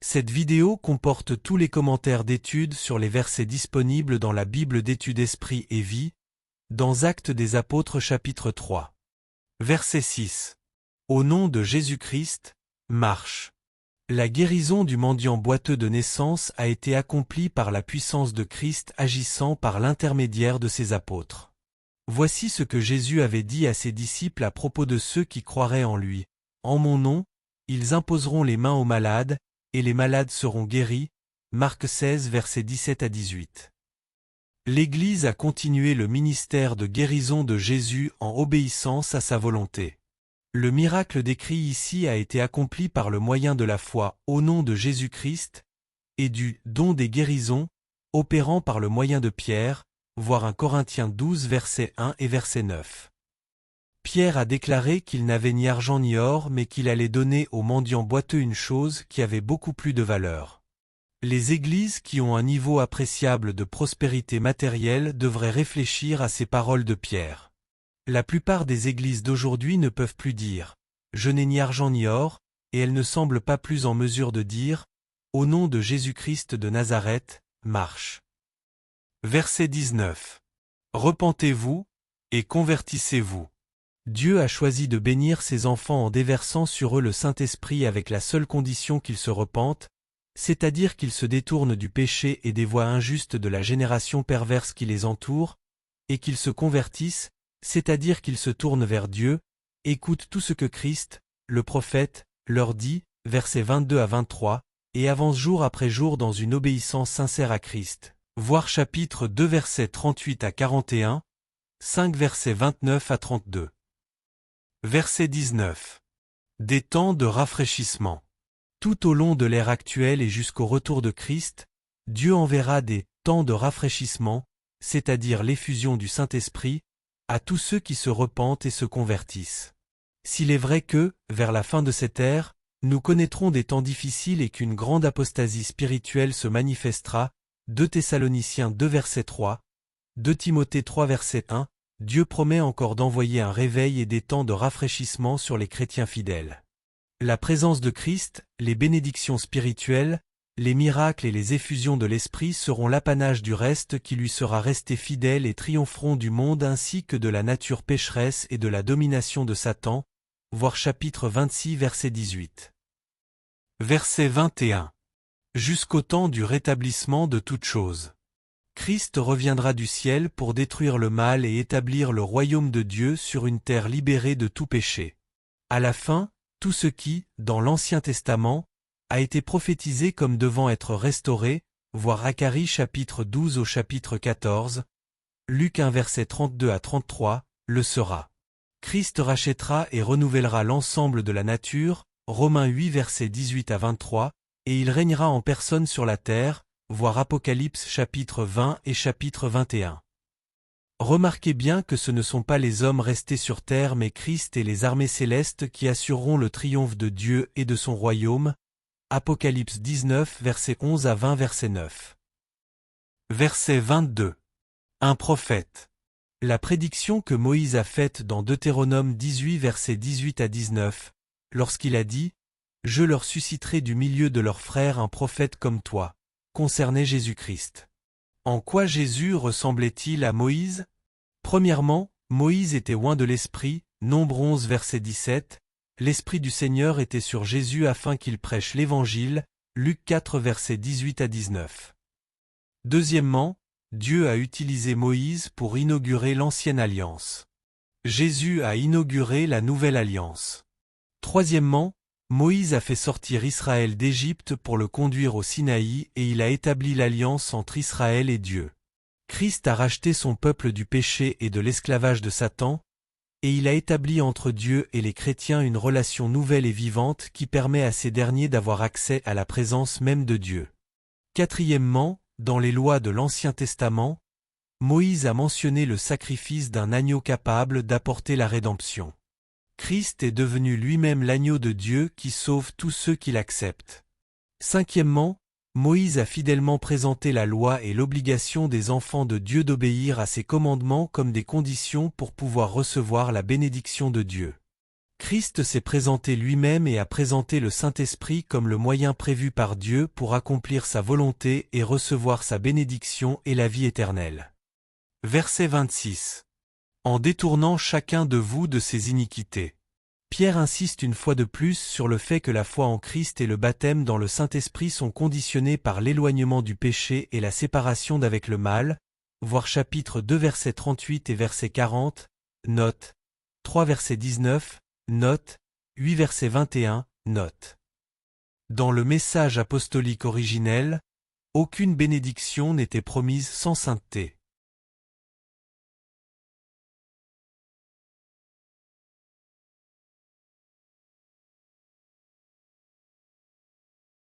Cette vidéo comporte tous les commentaires d'études sur les versets disponibles dans la Bible d'études Esprit et Vie, dans Actes des Apôtres chapitre 3. Verset 6. Au nom de Jésus-Christ, marche. La guérison du mendiant boiteux de naissance a été accomplie par la puissance de Christ agissant par l'intermédiaire de ses apôtres. Voici ce que Jésus avait dit à ses disciples à propos de ceux qui croiraient en lui. En mon nom, ils imposeront les mains aux malades, et les malades seront guéris. Marc 16 versets 17 à 18. L'Église a continué le ministère de guérison de Jésus en obéissance à sa volonté. Le miracle décrit ici a été accompli par le moyen de la foi au nom de Jésus-Christ et du don des guérisons, opérant par le moyen de Pierre, voir 1 Corinthiens 12 verset 1 et verset 9. Pierre a déclaré qu'il n'avait ni argent ni or mais qu'il allait donner aux mendiants boiteux une chose qui avait beaucoup plus de valeur. Les églises qui ont un niveau appréciable de prospérité matérielle devraient réfléchir à ces paroles de Pierre. La plupart des églises d'aujourd'hui ne peuvent plus dire « Je n'ai ni argent ni or » et elles ne semblent pas plus en mesure de dire « Au nom de Jésus-Christ de Nazareth, marche ». Verset 19. Repentez-vous et convertissez-vous. Dieu a choisi de bénir ses enfants en déversant sur eux le Saint-Esprit avec la seule condition qu'ils se repentent, c'est-à-dire qu'ils se détournent du péché et des voies injustes de la génération perverse qui les entoure, et qu'ils se convertissent, c'est-à-dire qu'ils se tournent vers Dieu, écoutent tout ce que Christ, le prophète, leur dit, versets 22 à 23, et avancent jour après jour dans une obéissance sincère à Christ. Voir chapitre 2 versets 38 à 41, 5 versets 29 à 32. Verset 19. Des temps de rafraîchissement. Tout au long de l'ère actuelle et jusqu'au retour de Christ, Dieu enverra des temps de rafraîchissement, c'est-à-dire l'effusion du Saint-Esprit, à tous ceux qui se repentent et se convertissent. S'il est vrai que, vers la fin de cette ère, nous connaîtrons des temps difficiles et qu'une grande apostasie spirituelle se manifestera, 2 Thessaloniciens 2 verset 3, 2 Timothée 3 verset 1, Dieu promet encore d'envoyer un réveil et des temps de rafraîchissement sur les chrétiens fidèles. La présence de Christ, les bénédictions spirituelles, les miracles et les effusions de l'Esprit seront l'apanage du reste qui lui sera resté fidèle et triompheront du monde ainsi que de la nature pécheresse et de la domination de Satan, voir chapitre 26 verset 18. Verset 21. Jusqu'au temps du rétablissement de toutes choses. Christ reviendra du ciel pour détruire le mal et établir le royaume de Dieu sur une terre libérée de tout péché. À la fin, tout ce qui, dans l'Ancien Testament, a été prophétisé comme devant être restauré, voir Zacharie chapitre 12 au chapitre 14, Luc 1 verset 32 à 33, le sera. Christ rachètera et renouvellera l'ensemble de la nature, Romains 8 verset 18 à 23, et il régnera en personne sur la terre, voir Apocalypse chapitre 20 et chapitre 21. Remarquez bien que ce ne sont pas les hommes restés sur terre mais Christ et les armées célestes qui assureront le triomphe de Dieu et de son royaume. Apocalypse 19 verset 11 à 20 verset 9. Verset 22. Un prophète. La prédiction que Moïse a faite dans Deutéronome 18 verset 18 à 19, lorsqu'il a dit « Je leur susciterai du milieu de leurs frères un prophète comme toi », concernait Jésus-Christ. En quoi Jésus ressemblait-il à Moïse? Premièrement, Moïse était oint de l'Esprit, Nombre 11 verset 17, l'Esprit du Seigneur était sur Jésus afin qu'il prêche l'Évangile, Luc 4 verset 18 à 19. Deuxièmement, Dieu a utilisé Moïse pour inaugurer l'Ancienne Alliance. Jésus a inauguré la Nouvelle Alliance. Troisièmement, Moïse a fait sortir Israël d'Égypte pour le conduire au Sinaï et il a établi l'alliance entre Israël et Dieu. Christ a racheté son peuple du péché et de l'esclavage de Satan, et il a établi entre Dieu et les chrétiens une relation nouvelle et vivante qui permet à ces derniers d'avoir accès à la présence même de Dieu. Quatrièmement, dans les lois de l'Ancien Testament, Moïse a mentionné le sacrifice d'un agneau capable d'apporter la rédemption. Christ est devenu lui-même l'agneau de Dieu qui sauve tous ceux qui l'acceptent. Cinquièmement, Moïse a fidèlement présenté la loi et l'obligation des enfants de Dieu d'obéir à ses commandements comme des conditions pour pouvoir recevoir la bénédiction de Dieu. Christ s'est présenté lui-même et a présenté le Saint-Esprit comme le moyen prévu par Dieu pour accomplir sa volonté et recevoir sa bénédiction et la vie éternelle. Verset 26. En détournant chacun de vous de ses iniquités. Pierre insiste une fois de plus sur le fait que la foi en Christ et le baptême dans le Saint-Esprit sont conditionnés par l'éloignement du péché et la séparation d'avec le mal, voir chapitre 2 verset 38 et verset 40, note 3 verset 19, note 8 verset 21, note. Dans le message apostolique originel, aucune bénédiction n'était promise sans sainteté.